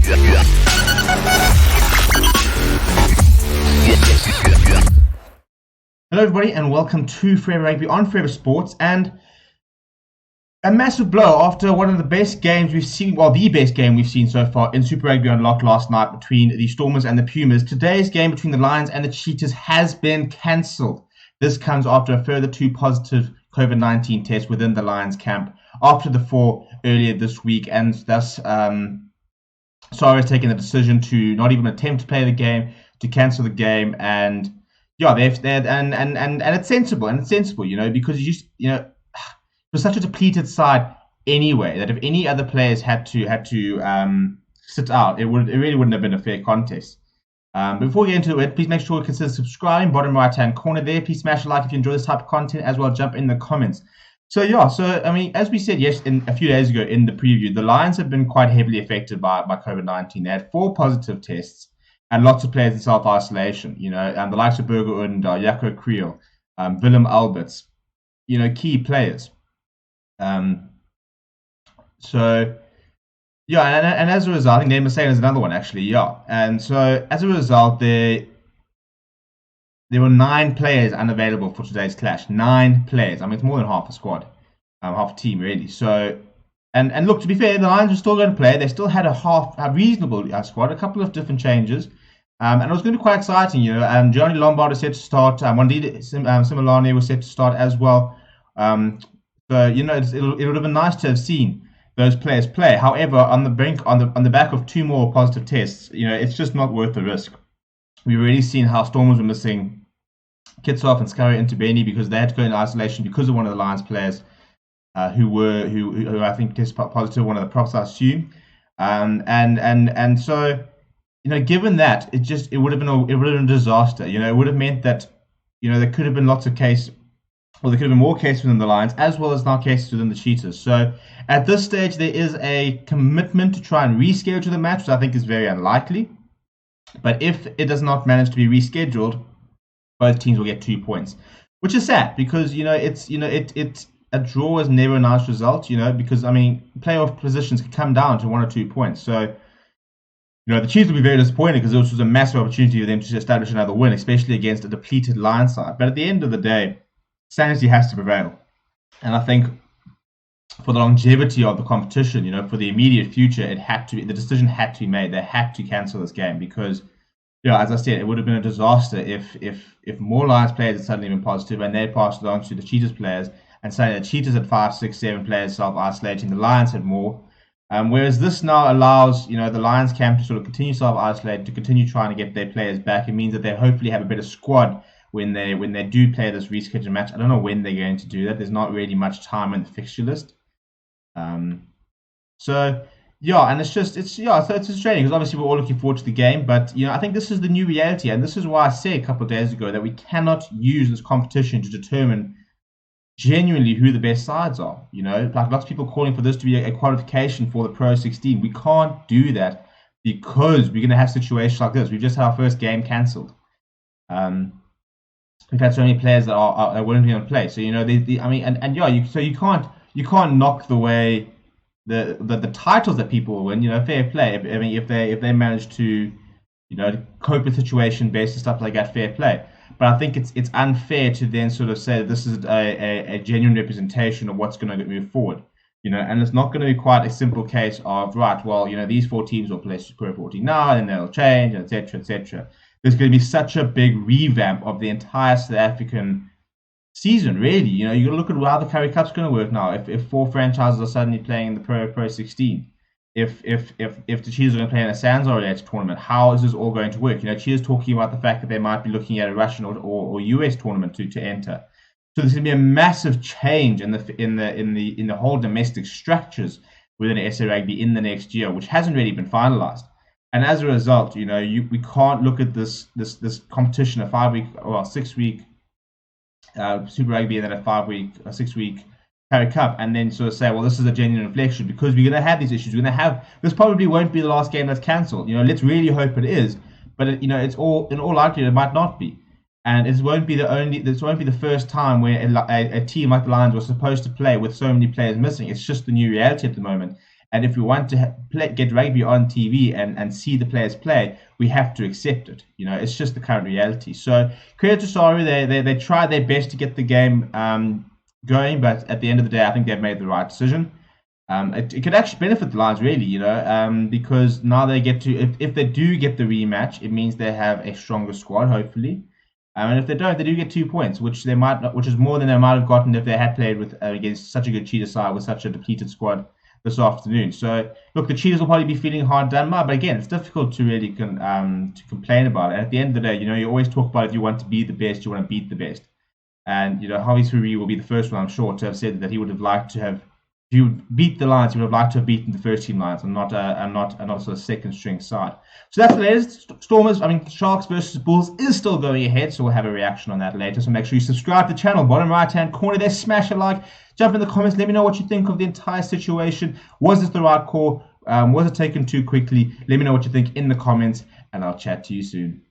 Hello everybody and welcome to Forever Rugby on Forever Sports, and a massive blow after one of the best games we've seen, well, the best game we've seen so far in Super Rugby Unlocked last night between the Stormers and the Pumas. Today's game between the Lions and the Cheetahs has been cancelled. This comes after a further 2 positive COVID-19 tests within the Lions camp after the 4 earlier this week, and thus Sarri has taken the decision to not even attempt to play the game, to cancel the game. And yeah, and it's sensible, you know, because it was such a depleted side anyway that if any other players had to sit out, it really wouldn't have been a fair contest. Before we get into it, please make sure you consider subscribing, bottom right hand corner there. Please smash a like if you enjoy this type of content, as well jump in the comments. So I mean, as we said a few days ago in the preview, the Lions have been quite heavily affected by COVID-19. They had 4 positive tests and lots of players in self-isolation, you know, and the likes of Berger Undar, Jaco Kriel, Willem Alberts, you know, key players. And as a result, I think Name Saying is another one actually, yeah. And so as a result, there were 9 players unavailable for today's clash. 9 players. I mean, it's more than half a squad, half a team really. So, and look, to be fair, the Lions were still going to play. They still had a reasonable squad, a couple of different changes. And it was going to be quite exciting, you know. Johnny Lombard is set to start. Wandile Similane was set to start as well. So, you know, it would have been nice to have seen those players play. However, on the back of 2 more positive tests, you know, it's just not worth the risk. We've already seen how Stormers were missing Kitshoff and Scurry into Benny because they had to go in isolation because of one of the Lions players who I think tested positive, one of the props, I assume. And so, you know, given that, it would have been a disaster. You know, it would have meant that, you know, there could have been there could have been more cases within the Lions, as well as now cases within the Cheetahs. So at this stage, there is a commitment to try and reschedule the match, which I think is very unlikely. But if it does not manage to be rescheduled, both teams will get 2 points, which is sad because, you know, a draw is never a nice result, you know, because, I mean, playoff positions can come down to 1 or 2 points. So, you know, the Chiefs will be very disappointed because this was a massive opportunity for them to establish another win, especially against a depleted Lions side. But at the end of the day, sanity has to prevail. And I think for the longevity of the competition, you know, for the immediate future, the decision had to be made. They had to cancel this game because, you know, as I said, it would have been a disaster if more Lions players had suddenly been positive and they passed it on to the Cheetahs players, and say the Cheetahs had 5, 6, 7 players self-isolating, the Lions had more. Whereas this now allows, you know, the Lions camp to sort of continue self-isolating, to continue trying to get their players back. It means that they hopefully have a better squad when they do play this rescheduled match. I don't know when they're going to do that. There's not really much time in the fixture list. So yeah, and it's frustrating because obviously we're all looking forward to the game, but, you know, I think this is the new reality, and this is why I said a couple of days ago that we cannot use this competition to determine genuinely who the best sides are. You know, like lots of people calling for this to be a qualification for the Pro 16. We can't do that because we're going to have situations like this. We've just had our first game cancelled. We've had so many players that are willing to play. So, you know, you can't knock the way the titles that people win. You know, fair play. I mean, if they manage to, you know, cope with situation based and stuff like that, fair play. But I think it's unfair to then sort of say that this is a genuine representation of what's going to move forward. You know, and it's not going to be quite a simple case of, right, well, you know, these 4 teams will play Super 14 now, and they'll change, etc., etc. There's going to be such a big revamp of the entire South African season, really. You know, you got to look at how the Currie Cup's going to work now. If 4 franchises are suddenly playing in the Pro 16, if the Cheetahs are going to play in a Sands-oriented tournament, how is this all going to work? You know, Cheetahs talking about the fact that they might be looking at a Russian or US tournament to enter. So there's going to be a massive change in the whole domestic structures within SA Rugby in the next year, which hasn't really been finalised. And as a result, you know, we can't look at this competition, a 5-week or 6-week Super Rugby, and then a 5-week or 6-week Currie Cup, and then sort of say, well, this is a genuine inflection because we're going to have these issues. We're going to have, this probably won't be the last game that's cancelled. You know, let's really hope it is, but you know, it's in all likelihood it might not be. And this won't be the first time where a team like the Lions was supposed to play with so many players missing. It's just the new reality at the moment. And if we want to get rugby on TV and see the players play, we have to accept it. It's just the current reality. So credit to Sorry, they tried their best to get the game going, but at the end of the day, I think they've made the right decision. It could actually benefit the Lions really, because now they get to, if they do get the rematch, it means they have a stronger squad, hopefully. And if they don't, they do get 2 points, which they might not, which is more than they might have gotten if they had played with against such a good Cheetah side with such a depleted squad this afternoon. So look, the Cheetahs will probably be feeling hard done by, but again, it's difficult to really to complain about it. And at the end of the day, you always talk about if you want to be the best, you want to beat the best. And Harvey Suri will be the first one, I'm sure, to have said that he would have liked to have, if he would beat the Lions, he would have liked to have beaten the first team Lions and not a sort of second string side. So that's the latest. Sharks versus Bulls is still going ahead, so we'll have a reaction on that later. So make sure you subscribe to the channel, bottom right hand corner there, smash a like, jump in the comments, let me know what you think of the entire situation. Was this the right call? Was it taken too quickly? Let me know what you think in the comments, and I'll chat to you soon.